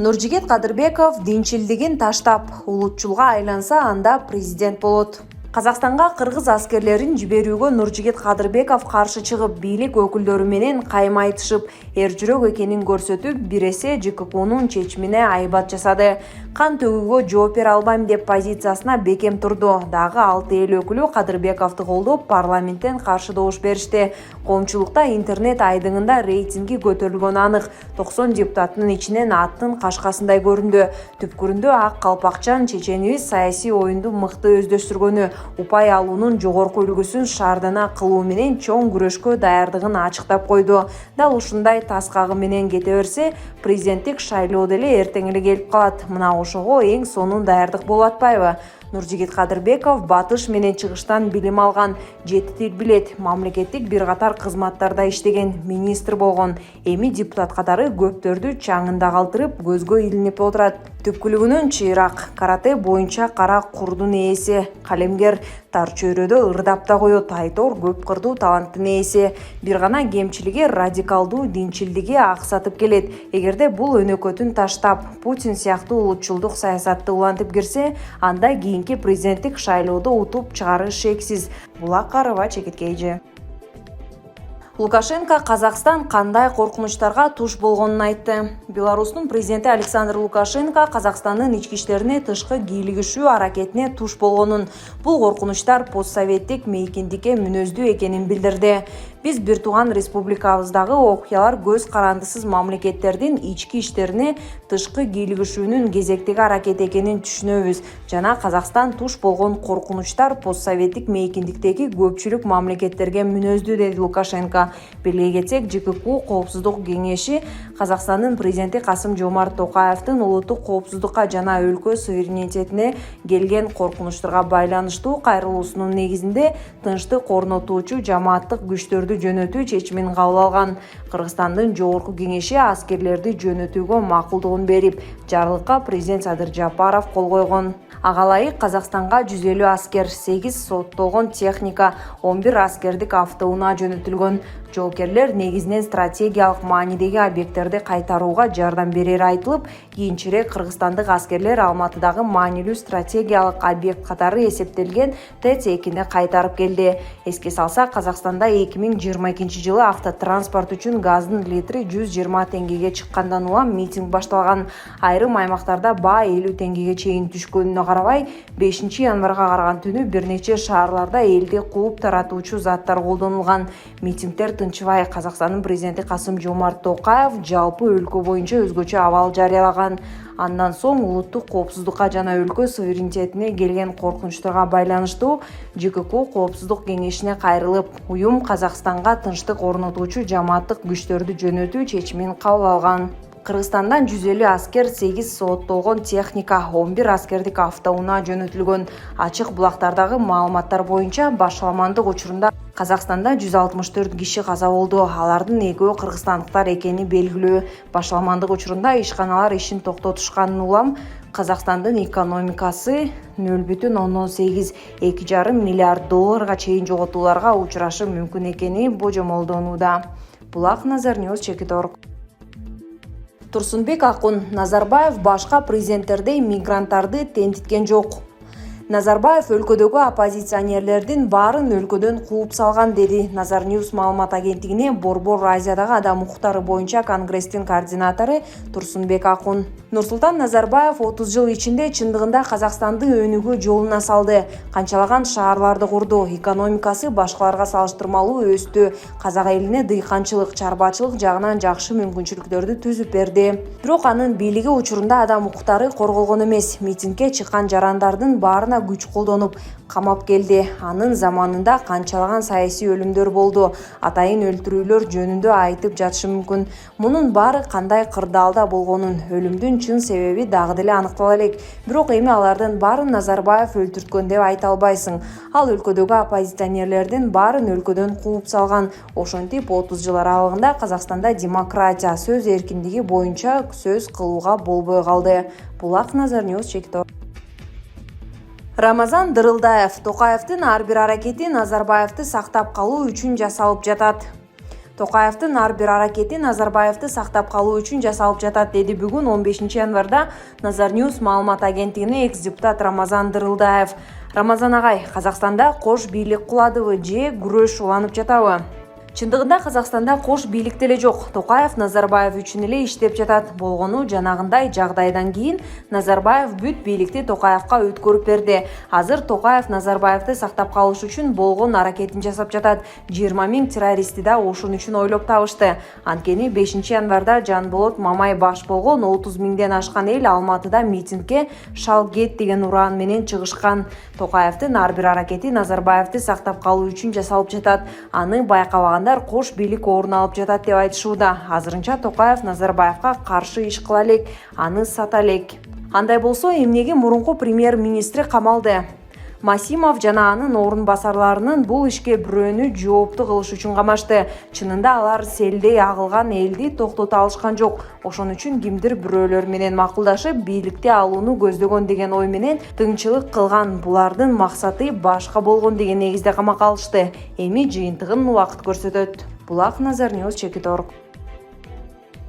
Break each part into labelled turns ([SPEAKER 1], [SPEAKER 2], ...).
[SPEAKER 1] Нуржигит Кадырбеков динчилдигин таштап улутчулга айланса анда президент болот. Казакстанга кыргыз аскерлерин жиберүүгө Нуржигит Кадырбеков каршы чыгып, бийлик өкүлдөрү менен кайма айтышып, эржүрөк экенин көрсөтүп, биресе ЖККнун чечимине айбат жасады. Кан төгүүгө жооп бере албайм деп позициясына бекем турду. Дагы 6 эл өкүлү Кадырбековду колдоп, парламенттен каршы добуш беришти. Коомчулукта интернет айдыңында рейтинги көтөрүлгөнү анык. 90 депутаттын ичинен аттын кашкасындай көрүндү. Түпкүрүндө ак калпакчан чеченибиз саясий оюнду мыкты өздөштүргөнү, упай алуунун жогорку үлгүсүн шаардана кылуу менен чоң күрөшкө даярдыгын ачыктап койду. Дал ушундай таскагы менен кете берсе, президенттик шайлоо деле эртең эле келип калат. Мына ошого эң сонун даярдык болуп атпайбы? Нуржигит Кадырбеков батыш менен чыгыштан билим алган, 7 тил билет, мамлекеттик бир катар кызматтарда иштеген, министр болгон. Эми депутат катары көптөрдү чаңында калтырып, көзгө илинип отурат. Түпкүлүгүнөн чыйрак, карате боюнча кара курдун ээси, калемгер, тар чөйрөдө ырдап да коет, айтор көп кырдуу таланттын ээси. Бир гана кемчилиги радикалдуу динчилдиги аксатып келет. Эгерде бул өнөкөтүн таштап, Путин сыяктуу улутчулдук саясатты улантып кирсе, анда кийинки президенттик шайлоодо утуп чыгары шексиз. Булак Карыва, Чекиткей эже. Лукашенко Казакстан кандай коркунучтарга туш болгонун айтты. Беларустун президенти Александр Лукашенко Казакстандын ички иштерине тышкы кийлигишүү аракетине туш болгонун, бул коркунучтар постсоветтик мейкиндикке мүнөздүү экенин билдирди. Биз бир тууган республикабыздагы окуялар көз карандысыз мамлекеттердин ички иштерине тышкы кийлигишүүнүн кезектеги аракет экенин түшүнөбүз. Жана Казакстан туш болгон коркунучтар постсоветтик мейкиндиктеги көпчүлүк мамлекеттерге мүнөздүү, деди Лукашенко. Белге кетсек, ЖКК Коопсуздук кеңеши Казакстандын президенти Касым-Жомарт Токаевдин улуттук коопсуздукка жана өлкө суверенитетине келген коркунучтарга байланыштуу кайрылуусунун негизинде тынчтык орнотуучу жамааттык күчтөрдү жөнөтүү чечимин кабыл алган. Кыргызстандын жогорку кеңеши аскерлерди жөнөтүүгө макулдугун берип, жарлыкка президент Садыр Жапаров кол койгон. Ага ылайык Казакстанга 150 аскер, 8 соттолгон техника, 11 аскердик автоунаа жөнөтүлгөн. Жоокерлер негизинен стратегиялык маанидеги объекттерди кайтарууга жардам берери айтылып, кийинчерээк кыргызстандык аскерлер Алматыдагы маанилүү стратегиялык объект катары эсептелген ТЭЦ-2 кайтарып келди. Эске салсак, Казакстанда 2022-жылы автотранспорт үчүн газдын литри 120 теңгеге чыккандан улам митинг башталган. Айрым аймактарда баа 50 теңгеге чейин түшкөнүнө карабай, 5 январга караган түнү бир нече шаарларда элди кууп таратуучу заттар колдонулган. Митингдер тынчыбай. Казакстандын президенти Касым-Жомарт Токаев жалпы өлкө боюнча өзгөчө абал жарыялаган. Андан соң улуттук коопсуздукка жана өлкө суверенитетине келген коркунучтарга байланыштуу ЖКК Коопсуздук кеңешине кайрылып, уюм Казакстанга тынчтык орнотуучу жамааттык күчтөрдү жөнөтүү чечимин кабыл алган. Кыргызстандан 150 аскер, 8 соттолгон техника, 11 аскердик автоунаа жөнөтүлгөн. Ачык булактардагы маалыматтар боюнча башаламандык учурунда Казакстанда 164 киши каза болду. Алардын экөө кыргызстандыктар экени белгилүү. Башаламандык учурунда ишканалар ишин токтотушканын улам Казакстандын экономикасы 0,18 2,5 миллиард долларга чейин жоготууларга учурашы мүмкүн экени божомолдонууда. Булак Назарньюз, Чекиторг. Турсунбек Акун: Назарбаев башка президенттердей мигранттарды тентиткен жок. Назарбаев өлкөдөгү оппозиционерлердин баарын өлкөдөн кууп салган, деди. Назарньюз маалымат агенттигине Борбор Азиядагы адам укуктары боюнча конгресстин координатору Турсунбек Акун. Нурсултан Назарбаев 30 жыл ичинде чындыгында Казакстанды өнүгүү жолуна салды. Канчалаган шаарларды курду, экономикасы башкаларга салыштырмалуу өстү. Казак элине дыйканчылык, чарбачылык жагынан жакшы мүмкүнчүлүктөрдү түзүп берди. Бирок анын бийлиги учурунда адам укуктары корголгон эмес. Митингге чыккан жарандардын баарына күч колдонуп камап келди. Анын заманында канчалаган саясий өлүмдөр болду. Атайын өлтүрүүлөр жөнүндө айтып жатышы мүмкүн. Мунун баары кандай кырдаалда болгонун, өлүмдүн чын себеби дагы деле аныктала элек. Бирок эми алардын баарын Назарбаев өлтүрткөн деп айта албайсың. Ал өлкөдөгү оппозиционерлердин баарын өлкөдөн кууп салган. Ошентип 30 жыл аралыгында Казакстанда демократия, сөз эркиндиги боюнча сөз кылууга болбой калды. Булак Назарньюз, Чекиторг. Рамазан Дырылдаев: Токаевдин ар бир аракети Назарбаевди сактап калуу үчүн жасалып жатат. Токаевдин ар бир аракети Назарбаевди сактап калуу үчүн жасалып жатат, деди бүгүн 15 январда Назарньюз маалымат агенттигине экс-депутат Рамазан Дырылдаев. Рамазан агай, Казакстанда кош бийлик куладыбы же күрөш уланып жатабы? Чындыгында Казакстанда кош бийлик деле жок. Токаев Назарбаев үчүн эле иштеп жатат. Болгону жанагындай жагдайдан кийин Назарбаев бүт бийликти Токаевга өткөрүп берди. Азыр Токаев Назарбаевди сактап калыш үчүн болгон аракетин жасап жатат. 20 000 террористти да ошон үчүн ойлоп табышты. Анткени 5 январда Жанболот Мамай баш болгон 30 000ден ашкан эл Алматыда митингге «Шал кет» деген ураан менен чыгышкан. Токаевдин ар бир аракети Назарбаевди сактап калуу үчүн жасалып жатат. Аны байкабаган кош бийлик орун алып жатат деп айтышууда. Азырынча Токаев Назарбаевга каршы иш кыла элек, аны сата элек. Андай болсо, эмнеге мурунку премьер-министри камалды? Масимов жана анын орун басарларынын бул ишке бирөөнү жоопту кылыш үчүн камашты. Чынында алар селдей агылган элди токтото алышкан жок. Ошон үчүн кимдир бирөөлөр менен макулдашып, бийликти алууну көздөгөн деген ой менен тыңчылык кылган. Булардын максаты башка болгон деген негизде камакка алышты. Эми жыйынтыгын убакыт көрсөтөт. Булак Назарньюз Чекиторг.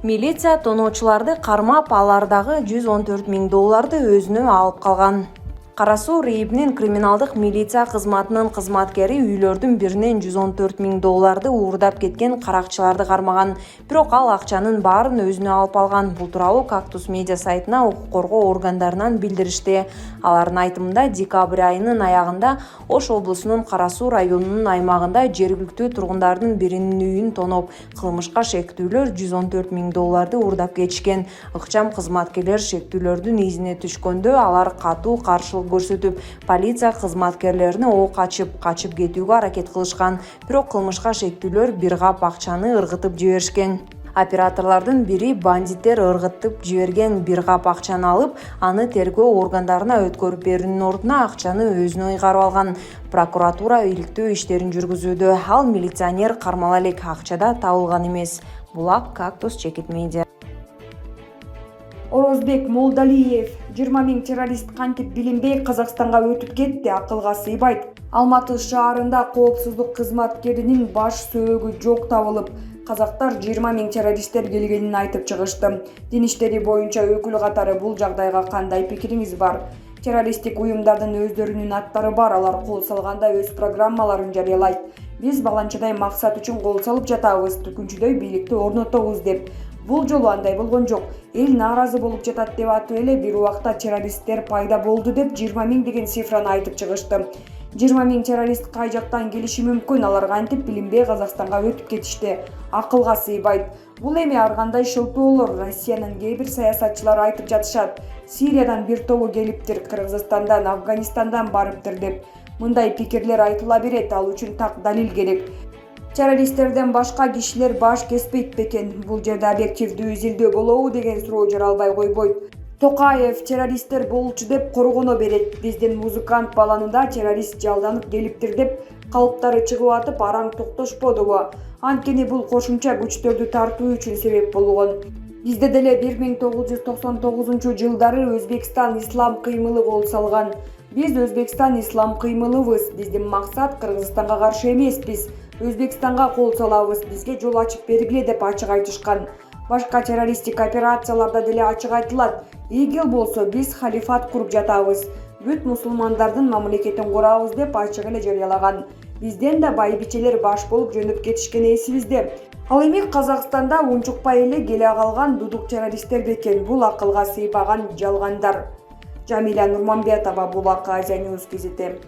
[SPEAKER 1] Милиция тоноочуларды кармап, алардагы $114 000 өзүнө алып калган. Кара-Суу РИИБнин криминалдык милиция кызматынын кызматкери үйлөрдүн биринен $114 000 уурдап кеткен каракчыларды кармаган. Бирок ал акчанын баарын өзүнө алып алган. Бул тууралуу Кактус медиа сайтына укук коргоо органдарынан билдиришти. Алардын айтымында, декабрь айынын аягында Ош облусунун Кара-Суу районунун аймагында жергиликтүү тургундардын биринин үйүн тоноп, кылмышка шектүүлөр $114 000 уурдап кетишкен. Ыкчам кызматкерлер шектүүлөрдүн изине түшкөндө алар катуу каршылык көрсөтүп, полиция кызматкерлерине ок ачып, качып кетүүгө аракет кылышкан. Бирок кылмышка шектүүлөр бир кап акчаны ыргытып жиберишкен. Операторлордун бири бандиттер ыргытып жиберген бир кап акчаны алып, аны тергөө органдарына өткөрүп берүүнүн ордуна акчаны өзүнө ыйгарып алган. Прокуратура иликтөө иштерин жүргүзүүдө. Ал милиционер кармала элек, акчада табылган эмес. Булак Кактус Чекит медиа.
[SPEAKER 2] Орозбек Молдалиев 20 000 террорист кантип билинбей Казакстанга өтүп кетти, акылга сыйбайт. Алматы шаарында коопсуздук кызматкеринин баш сөөгү жок табылып, казактар 20 000 террористтер келгенин айтып чыгышты. Дин иштери боюнча өкүл катары бул жагдайга кандай пикириңиз бар? Террористтик уюмдардын өздөрүнүн аттары бар, алар кол салганда өз программаларын жарыялайт. Биз баланчадай максат үчүн кол салып жатабыз, түкүнчүдөй бийликти орнотобуз деп. Бул жолу андай болгон жок. Эл нааразы болуп жатат деп атып эле бир убакта террористтер пайда болду деп 20 000 деген цифраны айтып чыгышты. 20 000 террорист кай жактан келиши мүмкүн, алар кантип билинбей Казакстанга өтүп кетишти. Акылга сыйбайт. Бул эми ар кандай шылтоолор. Россиянын кээ бир саясатчылары айтып жатышат. Сириядан бир тобу келиптир, Кыргызстандан, Афганистандан барыптыр деп. Мындай пикирлер айтыла берет, ал үчүн так далил керек. Террористтерден башка кишилер баш кеспейт бекен? Бул жерде объективдүү изилдөө болобу деген суроо жаралбай койбойт. Токаев террористтер болчу деп коргоно берет. Биздин музыкант баланында террорист жалданып келиптир деп калыптары чыгып атып араң токтошподубу? Анткени бул кошумча күчтөрдү тартуу үчүн себеп болгон. Бизде деле 1999 жылдары Өзбекстан ислам кыймылы кол салган. Биз Өзбекстан ислам кыймылыбыз. Биздин максат Кыргызстанга каршы эмеспиз. Өзбекстанга кол салабыз, бизге жол ачып бергиле деп ачык айтышкан. Башка террористтик операцияларда деле ачык айтылат. ИГИЛ болсо биз халифат куруп жатабыз, бүт мусулмандардын мамлекетин курабыз деп ачык эле жарыялаган. Бизден да байбичелер баш болуп жөнөп кетишкен эсибизде. Ал эми Казакстанда унчукпай эле келе калган дудук террористтер бекен. Бул акылга сыйбаган жалгандар. Жамиля Нурманбетова, Булак Азия Ньюс, КЗТ.